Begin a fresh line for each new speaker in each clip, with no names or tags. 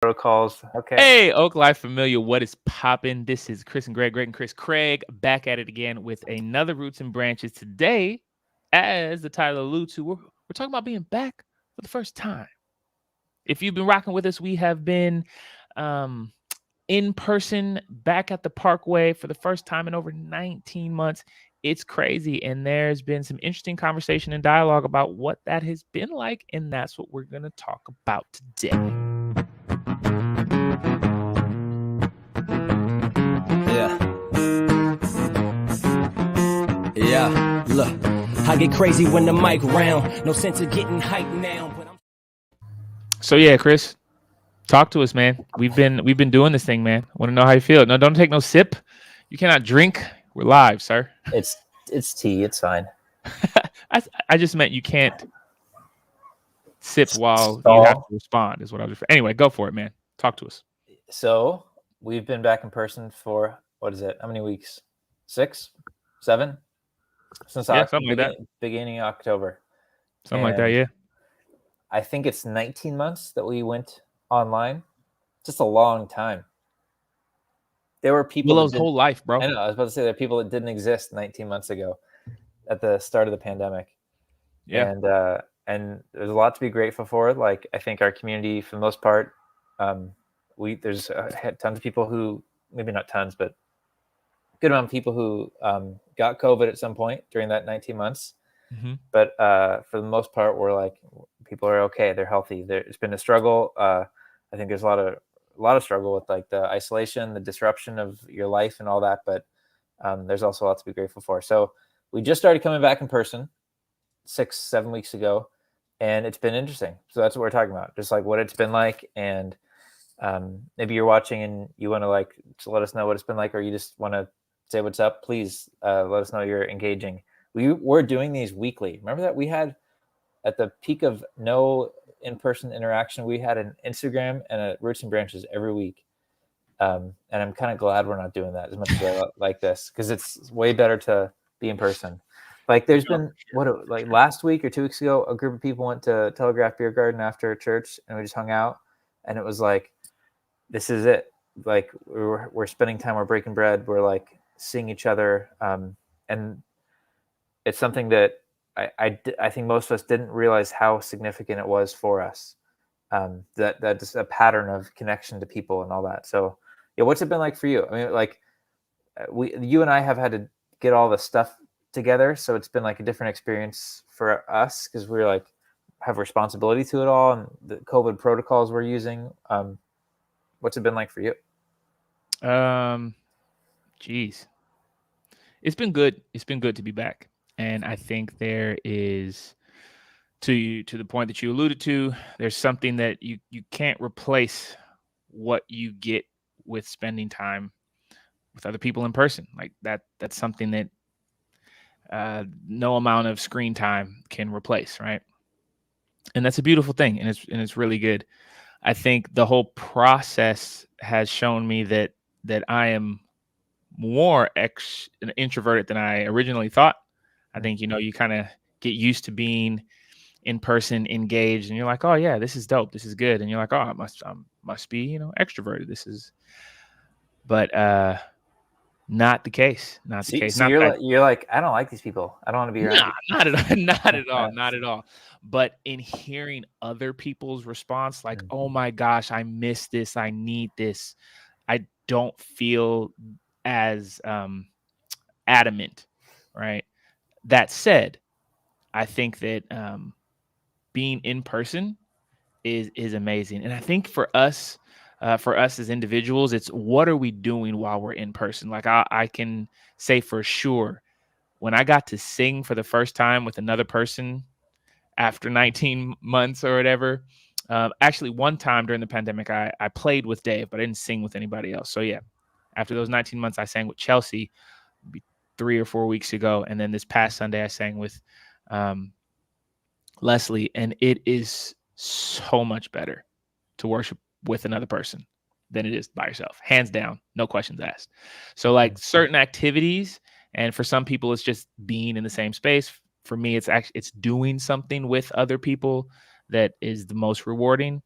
Protocols. Okay.
Hey, OakLife familiar, what is poppin'? This is Chris and Greg and Chris Craig, back at it again with another Roots and Branches. Today, as the title alludes to, we're talking about being back for the first time. If you've been rocking with us, we have been um, in person back at the Parkway for the first time in over 19 months. It's crazy. And there's been some interesting conversation and dialogue about what that has been like. And that's what we're going to talk about today.
Yeah, look, I get crazy when the mic round. No sense of getting hyped now.
So yeah, Chris, talk to us, man. We've been doing this thing, man. Want to know how you feel? No, don't take no sip. You cannot drink. We're live, sir.
It's tea. It's fine.
I just meant you can't sip while you have
Stall.
to respond. Is what I was. Anyway, go for it, man. Talk to us.
So we've been back in person for what is it? How many weeks? 6, 7 since
Something like that.
beginning of October.
Something like that. Yeah.
I think it's 19 months that we went online. Just a long time. There were people.
Willow's whole life, bro.
I know. I was about to say there are people that didn't exist 19 months ago, at the start of the pandemic.
Yeah.
And there's a lot to be grateful for. Like, I think our community, for the most part, there's tons of people who, maybe not tons, but good amount of people who got COVID at some point during that 19 months.
Mm-hmm.
But for the most part, we're like, people are okay. They're healthy. It's been a struggle. I think there's a lot of struggle with like the isolation, the disruption of your life and all that. But there's also a lot to be grateful for. So we just started coming back in person 6-7 weeks ago, and it's been interesting. So that's what we're talking about, just like what it's been like. And maybe you're watching and you want to let us know what it's been like, or you just want to say what's up. Please let us know you're engaging. We're doing these weekly. Remember that we had, at the peak of no in-person interaction, we had an Instagram and a Roots and Branches every week. And I'm kind of glad we're not doing that as much as I like this, because it's way better to be in person. Like there's been last week or 2 weeks ago, a group of people went to Telegraph Beer Garden after church, and we just hung out, and it was like, this is it. Like we're spending time, we're breaking bread, we're like seeing each other, and it's something that I think most of us didn't realize how significant it was for us. That just a pattern of connection to people and all that. So yeah, what's it been like for you? I mean, like you and I have had to get all the stuff together, so it's been like a different experience for us because we're like have responsibility to it all, and the COVID protocols we're using. What's it been like for you?
Geez, it's been good. It's been good to be back, and I think there is, to the point that you alluded to, there's something that you can't replace what you get with spending time with other people in person. Like that's something that no amount of screen time can replace, right? And that's a beautiful thing, and it's really good. I think the whole process has shown me that I am more introverted than I originally thought. I think you kind of get used to being in person, engaged, and you're like, oh yeah, this is dope, this is good, and you're like, oh, I must be extroverted. But not the case. Not the case.
So
Not
you're like, I don't like these people. I don't want to be around.
Not at all. Not at all. Not at all. But in hearing other people's response, like, oh my gosh, I miss this. I need this. I don't feel as adamant, right? That said, I think that being in person is amazing. And I think for us as individuals, it's what are we doing while we're in person? Like I can say for sure, when I got to sing for the first time with another person after 19 months or whatever, actually one time during the pandemic, I played with Dave, but I didn't sing with anybody else. So yeah, after those 19 months, I sang with Chelsea 3 or 4 weeks ago. And then this past Sunday, I sang with Leslie, and it is so much better to worship with another person than it is by yourself, hands down, no questions asked. So like certain activities, and for some people it's just being in the same space. For me, it's doing something with other people that is the most rewarding.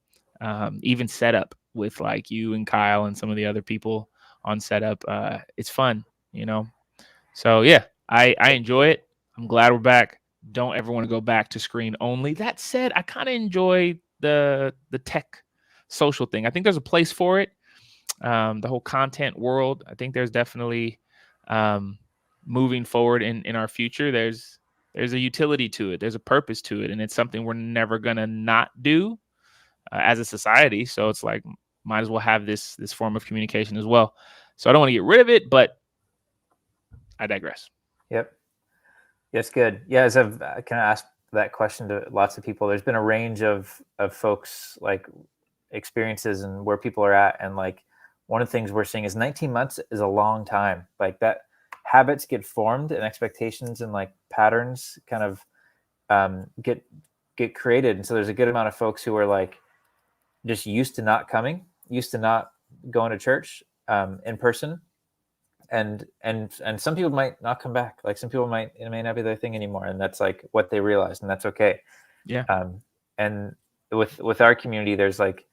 even setup with like you and Kyle and some of the other people on setup. It's fun, you know. So yeah, I enjoy it. I'm glad we're back. Don't ever want to go back to screen only. That said, I kind of enjoy the tech social thing. I think there's a place for it. The whole content world. I think there's definitely um, moving forward in our future. There's a utility to it. There's a purpose to it, and it's something we're never gonna not do as a society. So it's like might as well have this form of communication as well. So I don't want to get rid of it, but I digress.
Yep. Yes, good. Yeah, as I've kind of asked that question to lots of people, there's been a range of folks like experiences and where people are at, and like one of the things we're seeing is 19 months is a long time. Like that, habits get formed and expectations and like patterns kind of get created, and so there's a good amount of folks who are like just used to not coming, used to not going to church in person, and some people might not come back. Like some people might, it may not be their thing anymore, and that's like what they realize, and that's okay.
Yeah.
And with our community, there's like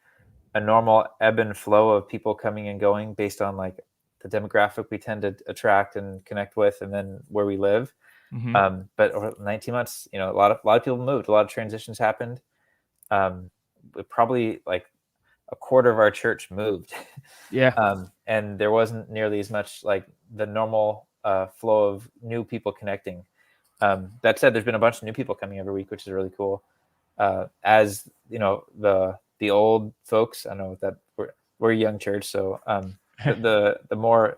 a normal ebb and flow of people coming and going based on like the demographic we tend to attract and connect with, and then where we live. But over 19 months, you know, a lot of people moved, a lot of transitions happened. Probably like a quarter of our church moved.
Yeah.
And there wasn't nearly as much like the normal flow of new people connecting. That said, there's been a bunch of new people coming every week, which is really cool. As you know, the old folks, I know that we're a young church, so the more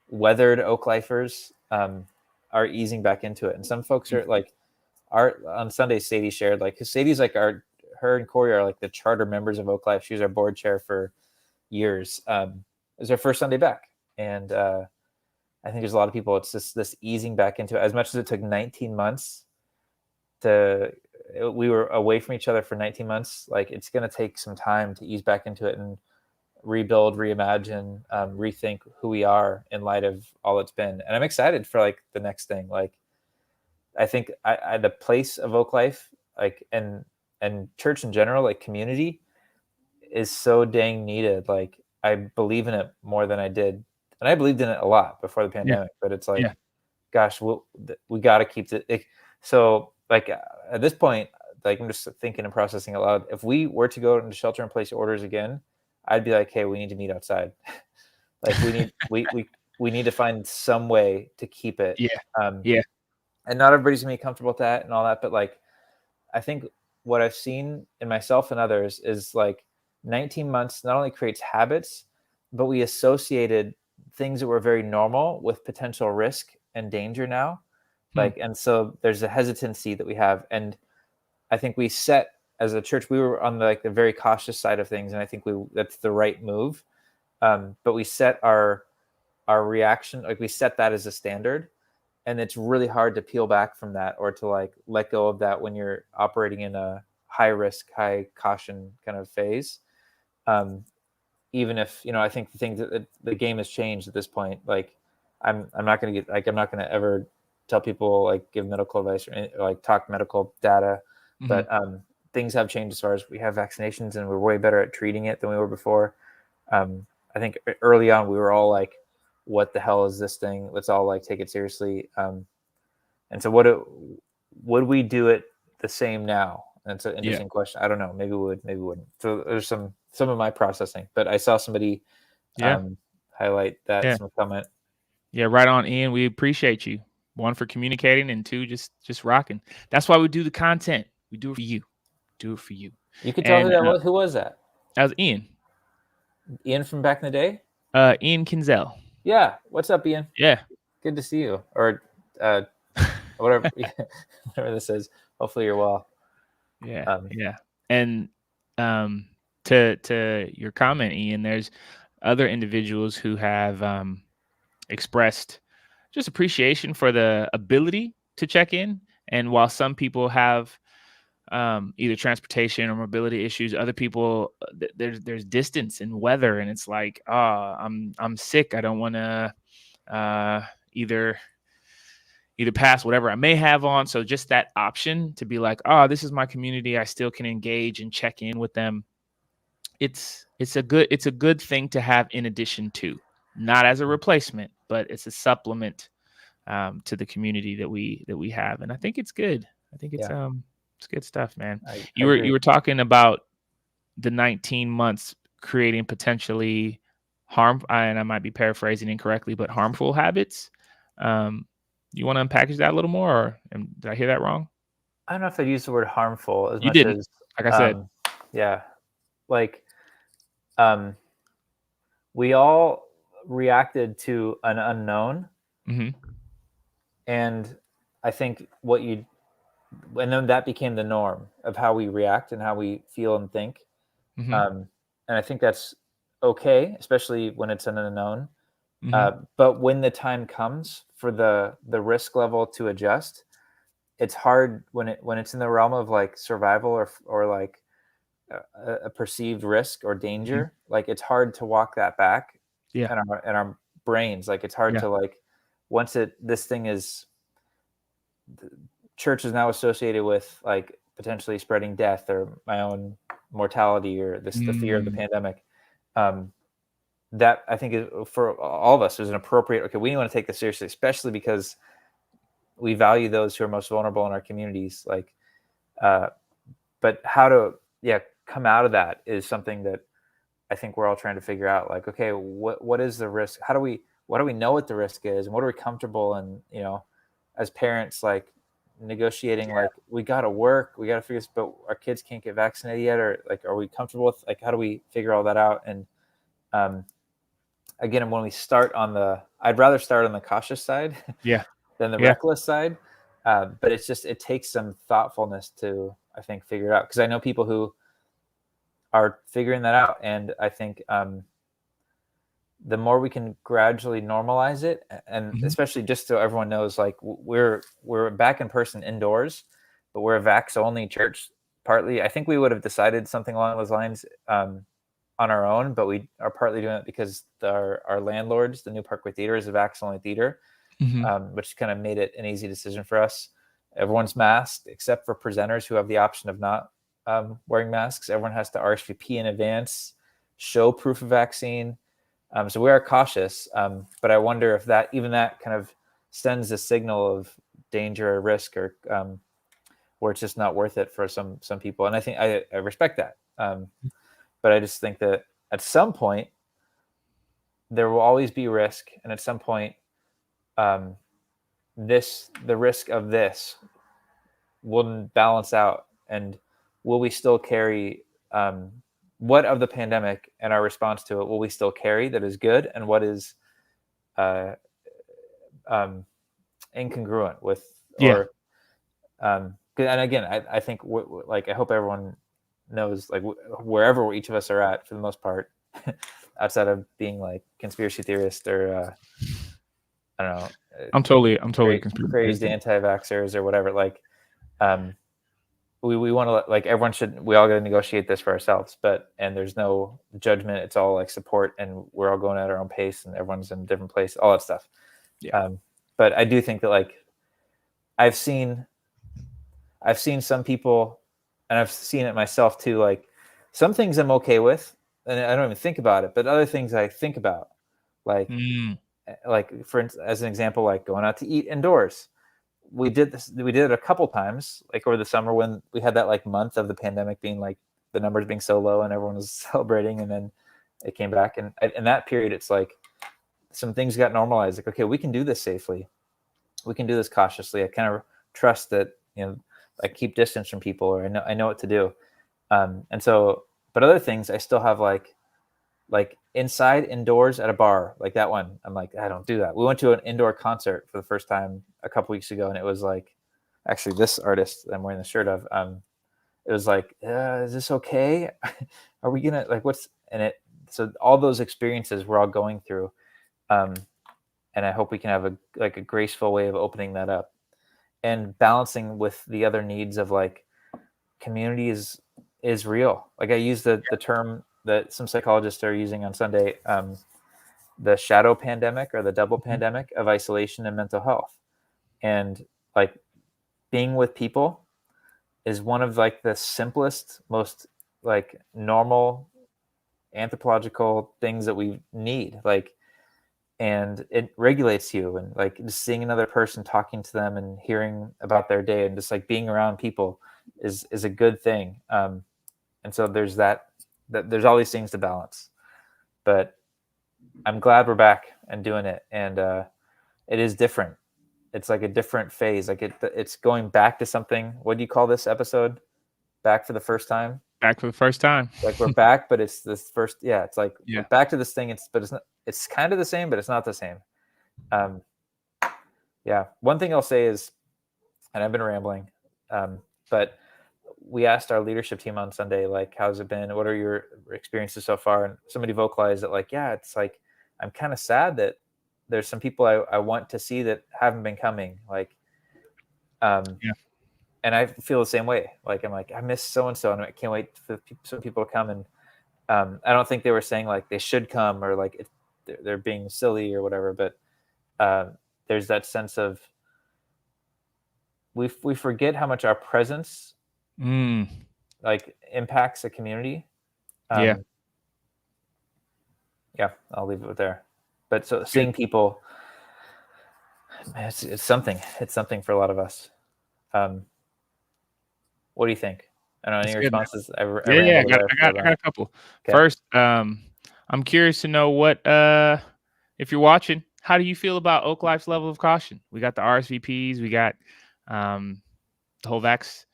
weathered OakLifers are easing back into it, and some folks are like, on Sunday, Sadie shared like, because Sadie's like her and Corey are like the charter members of OakLife. She was our board chair for years. It was her first Sunday back, and I think there's a lot of people. It's just this easing back into it. As much as it took 19 months we were away from each other for 19 months. Like it's going to take some time to ease back into it and rebuild, reimagine, rethink who we are in light of all it's been. And I'm excited for like the next thing. Like I think the place of OakLife, like and church in general, like community, is so dang needed. Like I believe in it more than I did, and I believed in it a lot before the pandemic. But it's like, gosh, we got to keep it. So like at this point, like I'm just thinking and processing a lot. If we were to go into shelter in place orders again, I'd be like, hey, we need to meet outside. Like we need to find some way to keep it. And not everybody's gonna be comfortable with that and all that, but like I think what I've seen in myself and others is like 19 months not only creates habits, but we associated things that were very normal with potential risk and danger now. Like, and so there's a hesitancy that we have. And I think we set, as a church, we were on the very cautious side of things. And I think that's the right move. But we set our reaction, like we set that as a standard. And it's really hard to peel back from that or to like let go of that when you're operating in a high risk, high caution kind of phase. Even if, you know, I think the thing that the game has changed at this point. Like I'm not going to ever tell people like give medical advice or like talk medical data, but things have changed as far as we have vaccinations and we're way better at treating it than we were before. I think early on we were all like, what the hell is this thing? Let's all like take it seriously. And so would we do it the same now? That's an interesting question. I don't know. Maybe we would, maybe we wouldn't. So there's some of my processing, but I saw somebody highlight that some comment.
Yeah, right on, Ian. We appreciate you. One, for communicating, and two, just rocking. That's why we do the content. We do it for you. Do it for you.
You could tell who that was. Who was that?
That was Ian.
Ian from back in the day?
Ian Kinzel.
Yeah. What's up, Ian?
Yeah.
Good to see you. Or whatever whatever this is. Hopefully you're well.
Yeah. And to your comment, Ian, there's other individuals who have expressed just appreciation for the ability to check in. And while some people have either transportation or mobility issues, other people there's distance and weather, and it's like, I'm sick. I don't want to either either pass whatever I may have on. So just that option to be like, oh, this is my community. I still can engage and check in with them. It's a good thing to have in addition to, not as a replacement, but it's a supplement to the community that we have. And I think it's good. I think it's good stuff, man.
I
You
agree.
were talking about the 19 months creating potentially and I might be paraphrasing incorrectly, but harmful habits. You want to unpackage that a little more, or did I hear that wrong?
I don't know if I'd use the word harmful as
You
much
didn't,
as,
like I said.
yeah, like, we all reacted to an unknown.
Mm-hmm.
And I think and then that became the norm of how we react and how we feel and think.
Mm-hmm.
And I think that's okay, especially when it's an unknown.
Mm-hmm.
But when the time comes for the risk level to adjust, it's hard when it's in the realm of like survival or like a perceived risk or danger.
Mm-hmm.
Like it's hard to walk that back.
Yeah.
In our brains, like it's hard
Yeah.
to like once this thing is, church is now associated with like potentially spreading death or my own mortality or the fear of the pandemic. That I think is, for all of us, is an appropriate. Okay, we want to take this seriously, especially because we value those who are most vulnerable in our communities. Like, but how to come out of that is something that I think we're all trying to figure out. Like, okay, what is the risk? How do we know what the risk is, and what are we comfortable in? You know, as parents, like negotiating, like we got to work, we got to figure this, but our kids can't get vaccinated yet, or like, are we comfortable with, like, how do we figure all that out? And again, when we start I'd rather start on the cautious side, than the reckless side. But it takes some thoughtfulness to, I think, figure it out, because I know people who are figuring that out, and I think the more we can gradually normalize it, and especially just so everyone knows, like we're back in person indoors, but we're a vax only church. Partly, I think we would have decided something along those lines on our own, but we are partly doing it because our landlords, the New Parkway Theater, is a vax only theater, which kind of made it an easy decision for us. Everyone's masked except for presenters who have the option of not wearing masks. Everyone has to RSVP in advance, show proof of vaccine. So we are cautious, but I wonder if that kind of sends a signal of danger or risk, or where it's just not worth it for some people. And I think I respect that. But I just think that at some point there will always be risk. And at some point, the risk of this will balance out. And will we still carry, what of the pandemic and our response to it will we still carry that is good, and what is incongruent with, or and again, I think like I hope everyone knows, like wherever each of us are at, for the most part, outside of being like conspiracy theorist or I don't know,
I'm totally
crazed anti-vaxxers or whatever, like we want to, like, we all got to negotiate this for ourselves, and there's no judgment, it's all like support, and we're all going at our own pace, and everyone's in a different place, all that stuff. But I do think that, like, I've seen some people, and I've seen it myself too, like some things I'm okay with and I don't even think about it, but other things I think about, like for instance, as an example, like going out to eat indoors. We did it a couple times, like over the summer, when we had that like month of the pandemic being like the numbers being so low and everyone was celebrating, and then it came back, and in that period it's like some things got normalized, like, okay, we can do this safely, we can do this cautiously, I kind of trust that, I keep distance from people, or I know what to do. And so, but other things I still have, like inside, indoors, at a bar, like that one, I'm like, I don't do that. We went to an indoor concert for the first time a couple weeks ago, and it was like, actually this artist that I'm wearing the shirt of, it was like, is this okay? Are we gonna, like, so all those experiences we're all going through, and I hope we can have a graceful way of opening that up, and balancing with the other needs of, like, community is real. Like I use the term that some psychologists are using on Sunday, the shadow pandemic, or the double pandemic of isolation and mental health. And like being with people is one of like the simplest, most like normal anthropological things that we need. Like, and it regulates you, and like just seeing another person, talking to them and hearing about their day and just like being around people is a good thing. And so there's that there's all these things to balance, but I'm glad we're back and doing it. And it is different. It's like a different phase. Like it's going back to something. What do you call this episode? Back for the first time.
Back for the first time.
Like we're back, but it's this first. Yeah, it's like
Yeah.
we're back to this thing. But it's not. It's kind of the same, but it's not the same. Yeah. One thing I'll say is, and I've been rambling, but we asked our leadership team on Sunday, like, how's it been? What are your experiences so far? And somebody vocalized that, like, yeah, it's like I'm kind of sad that there's some people I want to see that haven't been coming. Like,
Yeah.
And I feel the same way. Like, I'm like, I miss so and so, and I can't wait for some people to come. And I don't think they were saying like they should come or like they're being silly or whatever. But there's that sense of we forget how much our presence like impacts a community.
Yeah.
Yeah, I'll leave it there. But so seeing people, it's something. It's something for a lot of us. What do you think? I don't know, any responses?
I got a couple. Okay. First, I'm curious to know what if you're watching, how do you feel about OakLife's level of caution? We got the RSVPs, we got the whole vax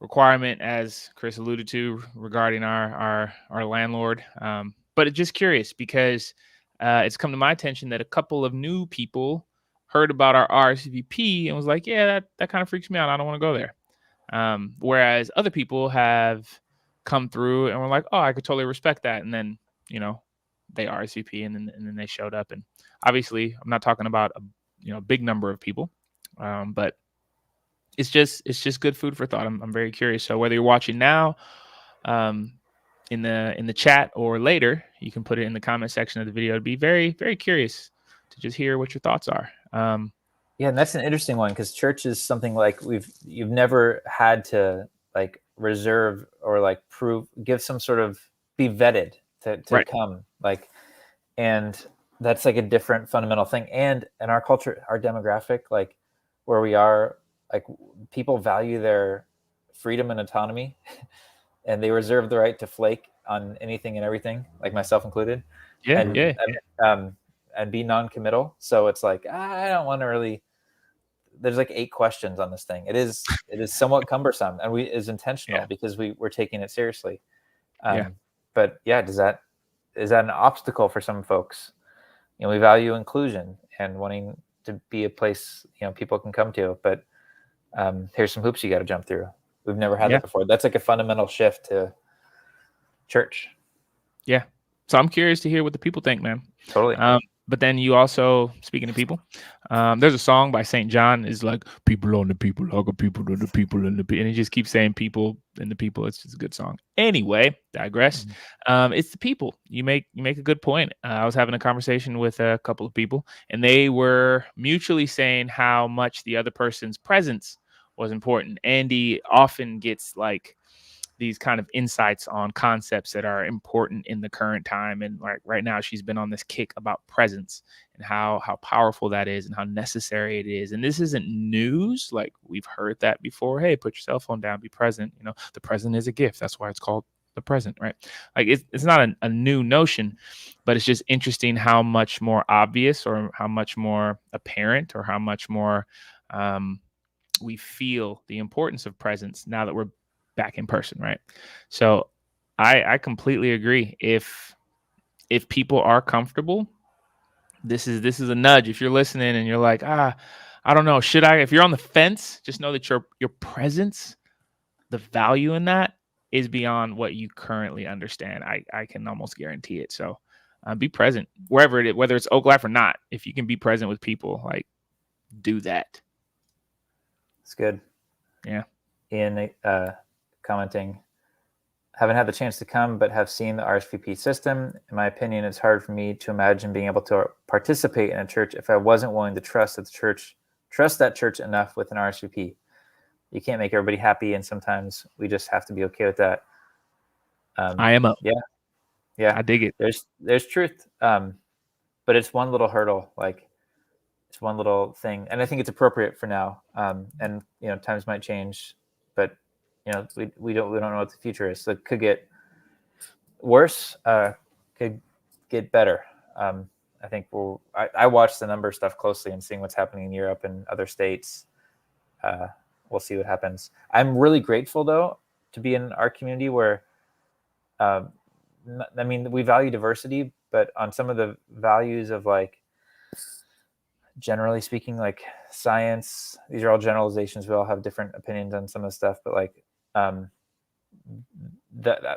requirement, as Chris alluded to, regarding our landlord. But just curious because it's come to my attention that a couple of new people heard about our RSVP and was like, yeah, that kind of freaks me out. I don't want to go there. Whereas other people have come through and were like, oh, I could totally respect that. And then, they RSVP and then they showed up. And obviously I'm not talking about a big number of people. But it's just good food for thought. I'm very curious. So whether you're watching now, in the chat or later, you can put it in the comment section of the video. I'd be very, very curious to just hear what your thoughts are.
Yeah, and that's an interesting one because church is something like you've never had to like reserve or like give some sort of be vetted to right. come, like, and that's like a different fundamental thing. And in our culture, our demographic, like where we are, like people value their freedom and autonomy, and they reserve the right to flake on anything and everything, like myself included. And be non-committal. So it's like, I don't want to really, there's like 8 questions on this thing. It is somewhat cumbersome, and is intentional because we're taking it seriously. But yeah, is that an obstacle for some folks? We value inclusion and wanting to be a place, people can come to, but here's some hoops you got to jump through. We've never had that before. That's like a fundamental shift to church.
Yeah. So I'm curious to hear what the people think, man.
Totally.
But then you also, speaking of people, there's a song by St. John is like, people on the people, I got people on the people and the people. And he just keeps saying people and the people. It's just a good song. Anyway, digress. It's the people. You make a good point. I was having a conversation with a couple of people, and they were mutually saying how much the other person's presence was important. Andy often gets like these kind of insights on concepts that are important in the current time. And like right now, she's been on this kick about presence and how powerful that is and how necessary it is. And this isn't news. Like we've heard that before. Hey, put your cell phone down, be present. The present is a gift. That's why it's called the present, right? Like it's not a new notion, but it's just interesting how much more obvious or how much more apparent or how much more we feel the importance of presence now that we're back in person, right? So I completely agree. If people are comfortable, this is a nudge. If you're listening and you're like, I don't know, should I? If you're on the fence, just know that your presence, the value in that is beyond what you currently understand. I can almost guarantee it. So be present wherever it is, whether it's OakLife or not. If you can be present with people, like do that.
It's good.
Yeah.
Ian commenting, haven't had the chance to come, but have seen the RSVP system. In my opinion, it's hard for me to imagine being able to participate in a church if I wasn't willing to trust that the church trust that church enough with an RSVP. You can't make everybody happy, and sometimes we just have to be okay with that.
IMO.
Yeah,
I dig it.
There's truth, but it's one little hurdle, like it's one little thing, and I think it's appropriate for now. And times might change, but we don't know what the future is. So it could get worse, could get better. I think I watch the number stuff closely and seeing what's happening in Europe and other states. We'll see what happens. I'm really grateful though to be in our community where, we value diversity, but on some of the values of like, generally speaking, like science, these are all generalizations. We all have different opinions on some of the stuff, but like,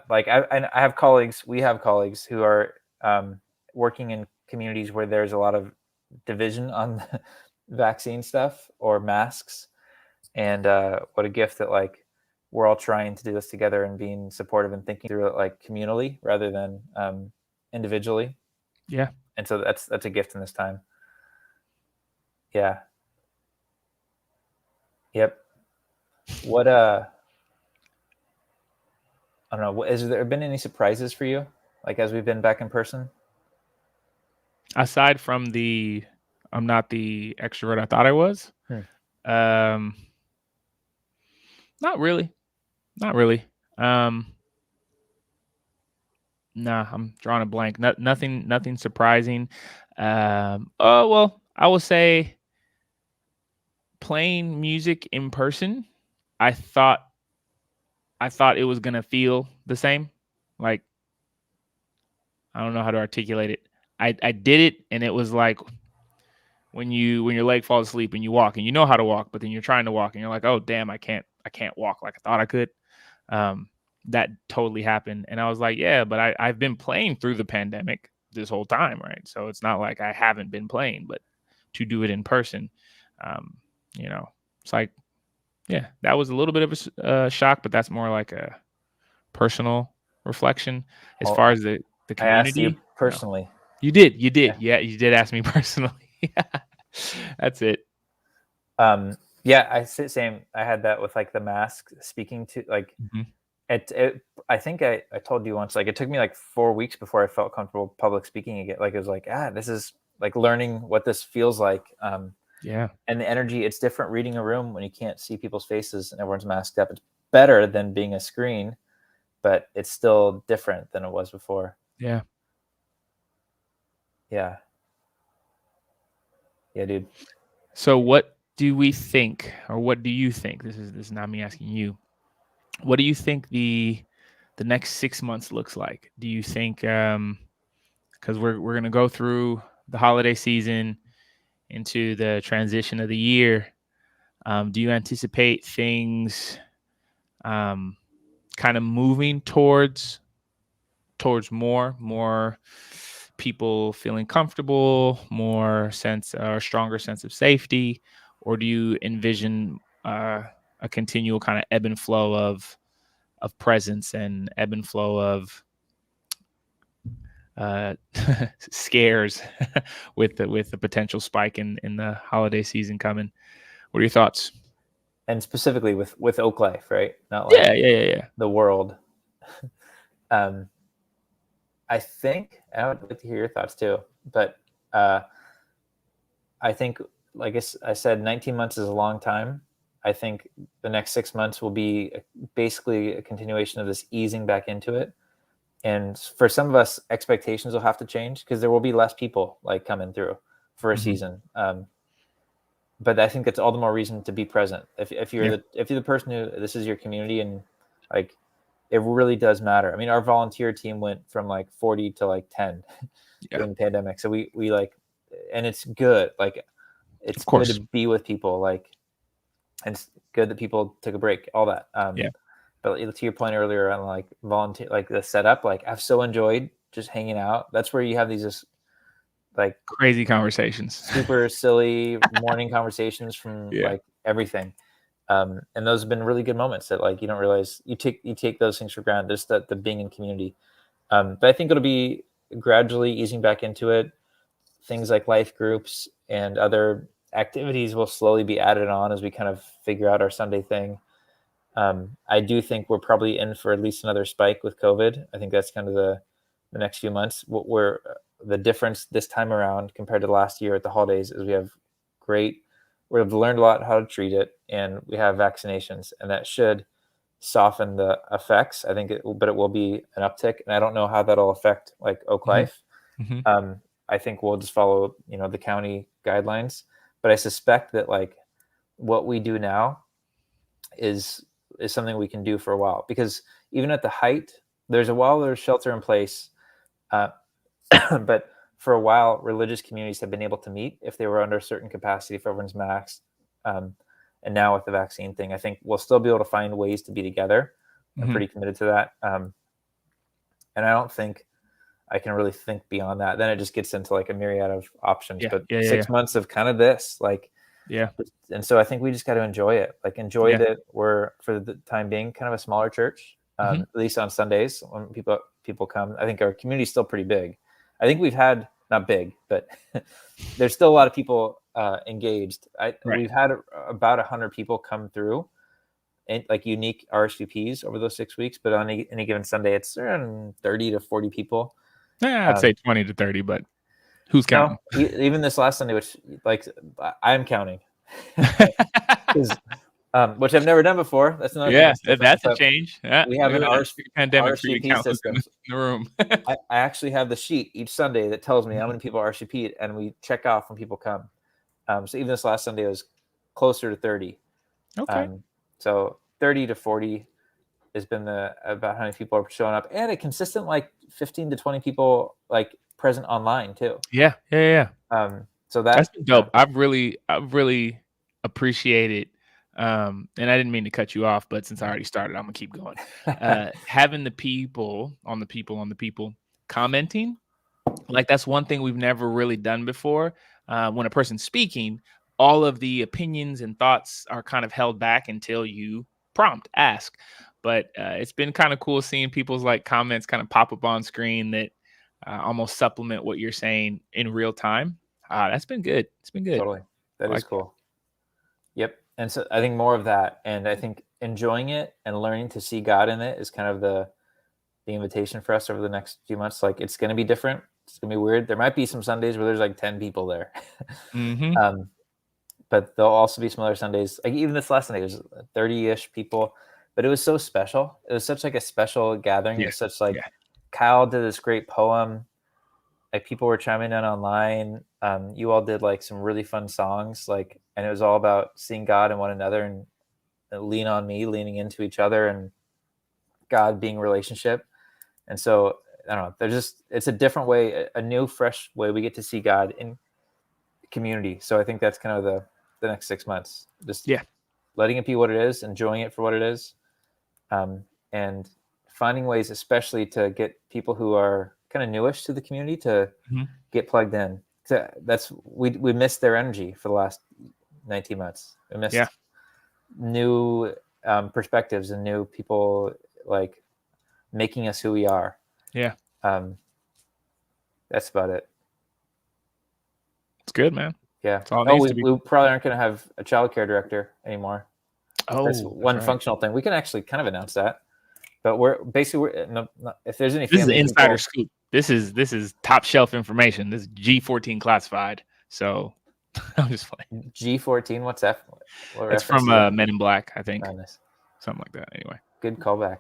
like I have colleagues, we have colleagues who are working in communities where there's a lot of division on vaccine stuff or masks. And what a gift that like we're all trying to do this together and being supportive and thinking through it like communally rather than individually.
Yeah.
And so that's a gift in this time. Yeah. Yep. What I don't know. Has there been any surprises for you, like as we've been back in person?
Aside from I'm not the extrovert I thought I was. Not really. Nah, I'm drawing a blank. Nothing surprising. Oh well, I will say playing music in person, I thought it was gonna feel the same. Like, I don't know how to articulate it. I did it, and it was like when your leg falls asleep and you walk and you know how to walk, but then you're trying to walk and you're like, oh damn, I can't walk like I thought I could. That totally happened, and I was like, yeah, but I've been playing through the pandemic this whole time, right? So it's not like I haven't been playing, but to do it in person, it's like, yeah, that was a little bit of a shock, but that's more like a personal reflection as far as the community.
I asked you personally.
You did. Yeah, you did ask me personally. That's it.
Yeah, same. I had that with like the mask speaking to like I think I told you once, like it took me like 4 weeks before I felt comfortable public speaking again. Like it was like, this is like learning what this feels like.
Yeah.
And the energy, it's different reading a room when you can't see people's faces and everyone's masked up. It's better than being a screen, but it's still different than it was before.
Yeah.
Yeah. Yeah, dude.
So what do we think, or what do you think? This is not me asking you. What do you think the next 6 months looks like? Do you think, because we're going to go through the holiday season into the transition of the year, do you anticipate things kind of moving towards more people feeling comfortable, more stronger sense of safety, or do you envision a continual kind of ebb and flow of presence and ebb and flow of scares with the potential spike in the holiday season coming? What are your thoughts?
And specifically with OakLife, right? Not like
yeah.
the world. I think, and I would like to hear your thoughts too, but I think, like I said, 19 months is a long time. I think the next 6 months will be basically a continuation of this easing back into it. And for some of us, expectations will have to change because there will be less people like coming through for a season. But I think it's all the more reason to be present. If you're the person who this is your community, and like it really does matter. I mean, our volunteer team went from like 40 to like 10 during the pandemic. So we like, and it's good. Like it's good to be with people. Like, and it's good that people took a break. All that. But to your point earlier on like volunteer, like the setup, like I've so enjoyed just hanging out. That's where you have these just like
crazy conversations,
super silly morning conversations from like everything. And those have been really good moments that like you don't realize you take those things for granted. Just the being in community. But I think it'll be gradually easing back into it. Things like life groups and other activities will slowly be added on as we kind of figure out our Sunday thing. I do think we're probably in for at least another spike with COVID. I think that's kind of the next few months. Where the difference this time around compared to last year at the holidays is we've learned a lot how to treat it, and we have vaccinations, and that should soften the effects. I think but it will be an uptick, and I don't know how that'll affect like OakLife.
Mm-hmm.
I think we'll just follow, the county guidelines, but I suspect that like what we do now is something we can do for a while, because even at the height, there's shelter in place, but for a while, religious communities have been able to meet if they were under a certain capacity, if everyone's maxed. And now with the vaccine thing, I think we'll still be able to find ways to be together. I'm pretty committed to that. And I don't think I can really think beyond that. Then it just gets into like a myriad of options.
Yeah,
but
yeah,
6 months of kind of this, like,
Yeah.
and so I think we just got to enjoy it. Like enjoy
Yeah.
that we're, for the time being, kind of a smaller church, at least on Sundays when people come. I think our community is still pretty big. I think we've had, not big, but there's still a lot of people engaged. We've had about 100 people come through, and like unique RSVPs over those 6 weeks. But on any given Sunday, it's around 30 to 40 people.
Yeah, I'd say 20 to 30, but who's counting?
No, even this last Sunday, which like I'm counting, which I've never done before. That's another thing
that's a change. Yeah,
we have an
pandemic for you
RSVP
count
system
in the room.
I actually have the sheet each Sunday that tells me how many people RSVP'd, and we check off when people come. So even this last Sunday was closer to 30.
Okay.
So 30 to 40 has been about how many people are showing up, and a consistent like 15 to 20 people like present online too.
Yeah.
So
that's been dope. I've really appreciated, and I didn't mean to cut you off, but since I already started, I'm gonna keep going. Having the people commenting, like that's one thing we've never really done before. When a person's speaking, all of the opinions and thoughts are kind of held back until you ask. But it's been kind of cool seeing people's like comments kind of pop up on screen that almost supplement what you're saying in real time. That's been good. It's been good.
Totally. That is cool. Yep. And so I think more of that, and I think enjoying it and learning to see God in it is kind of the invitation for us over the next few months. Like it's going to be different. It's going to be weird. There might be some Sundays where there's like 10 people there. But there'll also be some other Sundays, like even this last Sunday, there's 30-ish people, but it was so special. It was such like a special gathering. It was such like Kyle did this great poem. Like people were chiming in online. You all did like some really fun songs, like, and it was all about seeing God in one another and lean on me, leaning into each other, and God being a relationship. And so I don't know, it's a different way, a new, fresh way we get to see God in community. So I think that's kind of the next 6 months, just letting it be what it is, enjoying it for what it is, and finding ways, especially to get people who are kind of newish to the community to get plugged in. So we missed their energy for the last 19 months. We missed new perspectives and new people like making us who we are. That's about it.
It's good, man.
Yeah. We probably aren't going to have a childcare director anymore. That's one functional thing. We can actually kind of announce that, but we're basically if there's any,
this is insider scoop. This is top shelf information. This is G14 classified. So I'm just playing.
G14. What's that?
It's from Men in Black, I think.
Nice.
Something like that. Anyway.
Good callback.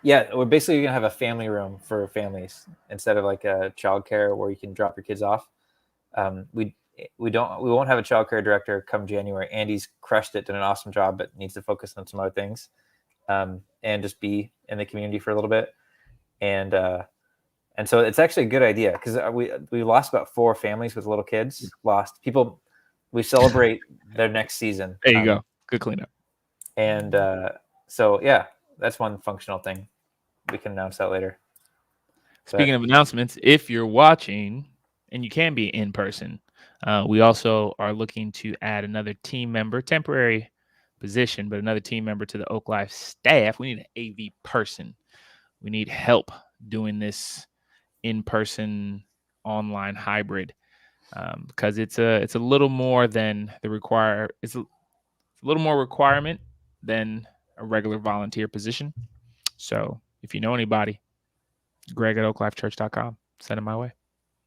We're basically gonna have a family room for families instead of like a childcare where you can drop your kids off. We won't have a childcare director come January. Andy's crushed it, did an awesome job, but needs to focus on some other things, and just be in the community for a little bit. And so it's actually a good idea because we lost about 4 families with little kids. Lost people. We celebrate their next season.
There you go. Good cleanup.
And so that's one functional thing. We can announce that later.
Speaking of announcements, if you're watching and you can be in person, we also are looking to add another team member, temporary position, but another team member to the OakLife staff. We need an AV person. We need help doing this in-person, online hybrid. because it's a little more than it's a little more requirement than a regular volunteer position. So if you know anybody, Greg at OakLifeChurch.com, send them my way.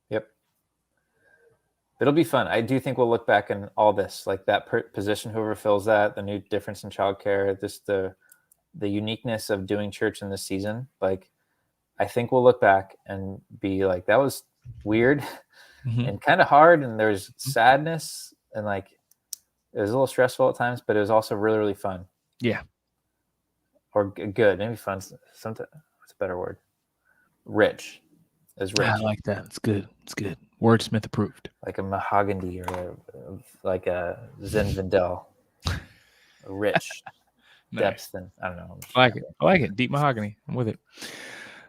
Yep. It'll be fun. I do think we'll look back in all this, like that position, whoever fills that, the new difference in childcare, just the uniqueness of doing church in this season. Like, I think we'll look back and be like, that was weird and kind of hard. And there's sadness and like, it was a little stressful at times, but it was also really, really fun.
Yeah.
Or good, maybe fun. Sometimes what's a better word? Rich. Is rich.
I like that. It's good. It's good. Wordsmith approved.
Like a mahogany or like a Zinfandel. Rich
Nice.
depth and I don't know.
I like it. Deep mahogany. I'm with it.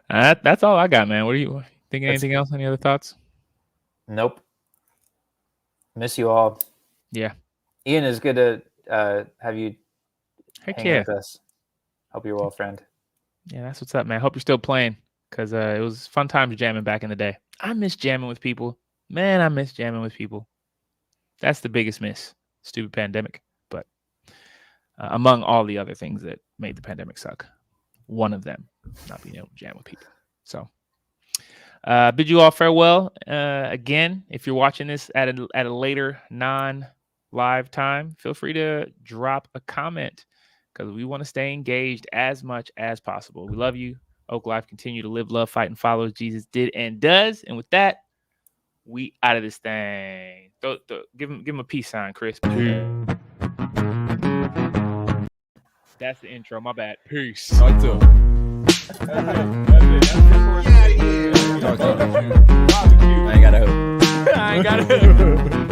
That's all I got, man. What are you thinking? Anything else? Any other thoughts?
Nope. Miss you all.
Yeah.
Ian, is good to have you
Heck
hang
yeah.
with us. Hope you're well, friend.
Yeah, that's what's up, man. Hope you're still playing because it was fun times jamming back in the day. I miss jamming with people. Man, I miss jamming with people. That's the biggest miss. Stupid pandemic. But among all the other things that made the pandemic suck, one of them, not being able to jam with people. So bid you all farewell. Again, if you're watching this at a later non-live time, feel free to drop a comment because we want to stay engaged as much as possible. We love you. OakLife, continue to live, love, fight, and follow as Jesus did and does. And with that, we out of this thing. Give him a peace sign, Chris. That's the intro. My bad. Peace.
That's it.
I ain't got a hook.